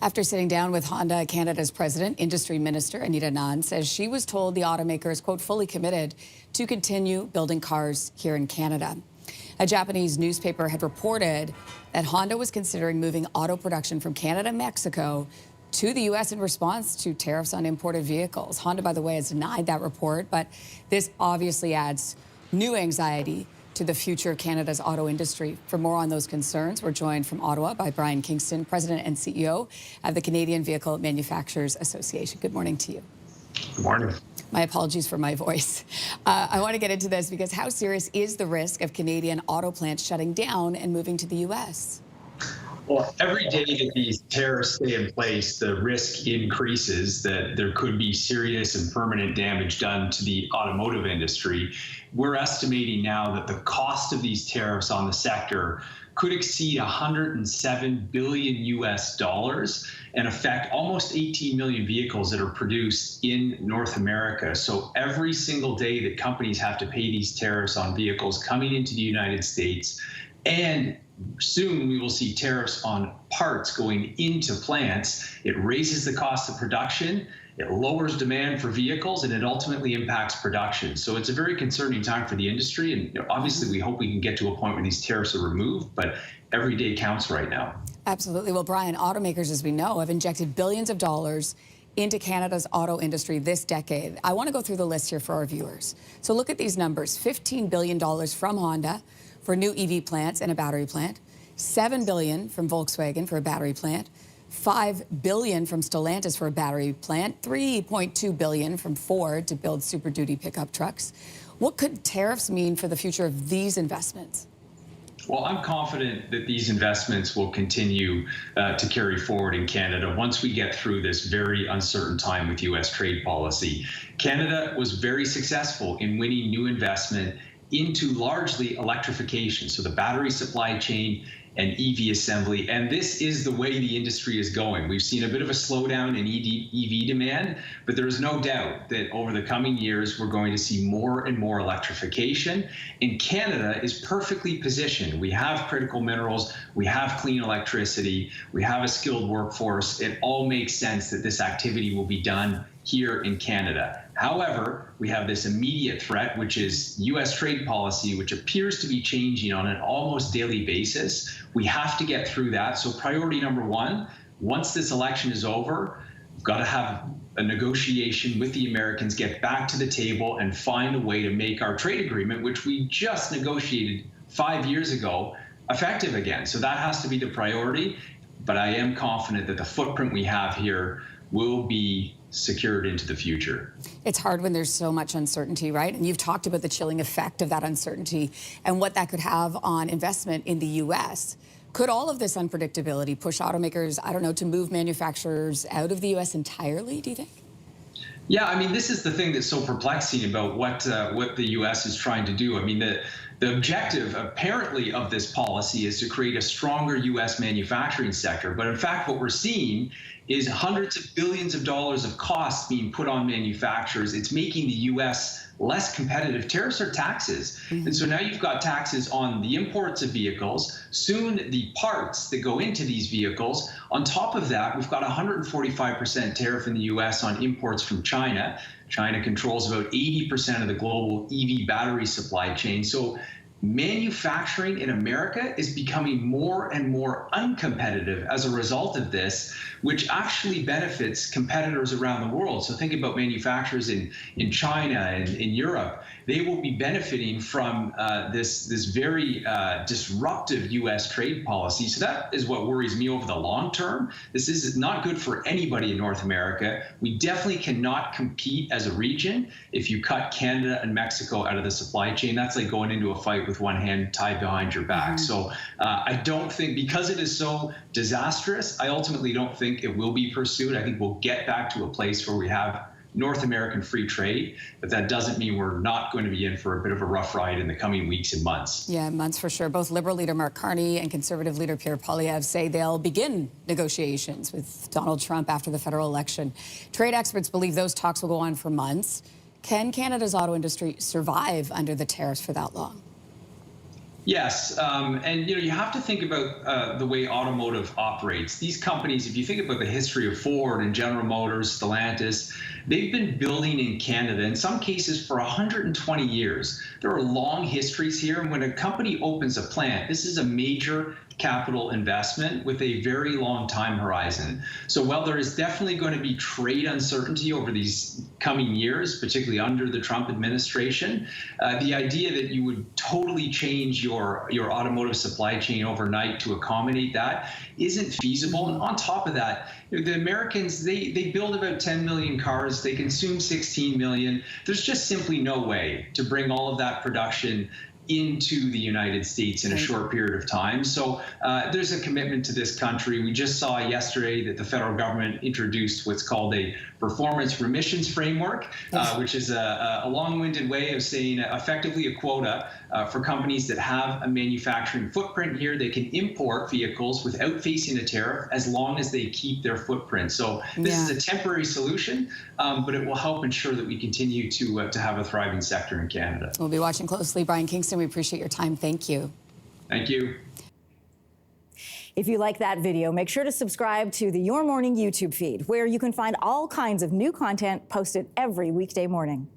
After sitting down with Honda Canada's president, industry minister Anita Anand says she was told the automaker is, quote, fully committed to continue building cars here in Canada. A Japanese newspaper had reported that Honda was considering moving auto production from Canada and Mexico to the U.S. in response to tariffs on imported vehicles. Honda, by the way, has denied that report, but this obviously adds new anxiety to the future of Canada's auto industry. For more on those concerns, we're joined from Ottawa by Brian Kingston, President and CEO of the Canadian Vehicle Manufacturers Association. Good morning to you. Good morning. My apologies for my voice. I want to get into this because how serious is the risk of Canadian auto plants shutting down and moving to the U.S.? Well, every day that these tariffs stay in place, the risk increases that there could be serious and permanent damage done to the automotive industry. We're estimating now that the cost of these tariffs on the sector could exceed $107 billion and affect almost 18 million vehicles that are produced in North America. So every single day that companies have to pay these tariffs on vehicles coming into the United States, and soon we will see tariffs on parts going into plants, it raises the cost of production, it lowers demand for vehicles, and it ultimately impacts production. So it's a very concerning time for the industry, and obviously we hope we can get to a point where these tariffs are removed, but every day counts right now. Absolutely. Well, Brian, automakers, as we know, have injected billions of dollars into Canada's auto industry this decade. I want to go through the list here for our viewers. So look at these numbers: $15 billion from Honda for new EV plants and a battery plant, $7 billion from Volkswagen for a battery plant, $5 billion from Stellantis for a battery plant, $3.2 billion from Ford to build Super Duty pickup trucks. What could tariffs mean for the future of these investments? Well, I'm confident that these investments will continue to carry forward in Canada once we get through this very uncertain time with U.S. trade policy. Canada was very successful in winning new investment into largely electrification, so the battery supply chain and EV assembly, and this is the way the industry is going. We've seen a bit of a slowdown in EV demand, but there is no doubt that over the coming years, we're going to see more and more electrification, and Canada is perfectly positioned. We have critical minerals, we have clean electricity, we have a skilled workforce. It all makes sense that this activity will be done here in Canada. However, we have this immediate threat, which is U.S. trade policy, which appears to be changing on an almost daily basis. We have to get through that. So priority number one, once this election is over, we've got to have a negotiation with the Americans, get back to the table and find a way to make our trade agreement, which we just negotiated 5 years ago, effective again. So that has to be the priority. But I am confident that the footprint we have here will be secured into the future. It's hard when there's so much uncertainty, right? And you've talked about the chilling effect of that uncertainty and what that could have on investment in the U.S. Could all of this unpredictability push automakers, I don't know, to move manufacturers out of the U.S. entirely, do you think? Yeah, I mean, this is the thing that's so perplexing about what the U.S. is trying to do. I mean, the objective, apparently, of this policy is to create a stronger U.S. manufacturing sector. But in fact, what we're seeing is hundreds of billions of dollars of costs being put on manufacturers. It's making the U.S. less competitive. Tariffs are taxes. And so now you've got taxes on the imports of vehicles, soon the parts that go into these vehicles. On top of that, we've got a 145% tariff in the U.S. on imports from China. China controls about 80% of the global EV battery supply chain. So manufacturing in America is becoming more and more uncompetitive as a result of this, which actually benefits competitors around the world. So think about manufacturers in China and in Europe. They will be benefiting from this very disruptive U.S. trade policy. So that is what worries me over the long term. This is not good for anybody in North America. We definitely cannot compete as a region if you cut Canada and Mexico out of the supply chain. That's like going into a fight with one hand tied behind your back. So I don't think, because it is so disastrous, I ultimately don't think it will be pursued. I think we'll get back to a place where we have North American free trade, but that doesn't mean we're not going to be in for a bit of a rough ride in the coming weeks and months. Yeah, months for sure. Both Liberal leader Mark Carney and Conservative leader Pierre Poilievre say they'll begin negotiations with Donald Trump after the federal election. Trade experts believe those talks will go on for months. Can Canada's auto industry survive under the tariffs for that long? Yes, and you have to think about the way automotive operates. These companies, if you think about the history of Ford and General Motors, Stellantis, they've been building in Canada, in some cases for 120 years. There are long histories here, and when a company opens a plant, this is a major capital investment with a very long time horizon. So while there is definitely going to be trade uncertainty over these coming years, particularly under the Trump administration, the idea that you would totally change your automotive supply chain overnight to accommodate that isn't feasible. And on top of that, the Americans, they build about 10 million cars, they consume 16 million. There's just simply no way to bring all of that production into the United States in a short period of time. So there's a commitment to this country. We just saw yesterday that the federal government introduced what's called a performance remissions framework, which is a long-winded way of saying effectively a quota for companies that have a manufacturing footprint here. They can import vehicles without facing a tariff as long as they keep their footprint. So this is a temporary solution, but it will help ensure that we continue to have a thriving sector in Canada. We'll be watching closely. Brian Kingston, we appreciate your time. Thank you. Thank you. If you like that video, make sure to subscribe to the Your Morning YouTube feed, where you can find all kinds of new content posted every weekday morning.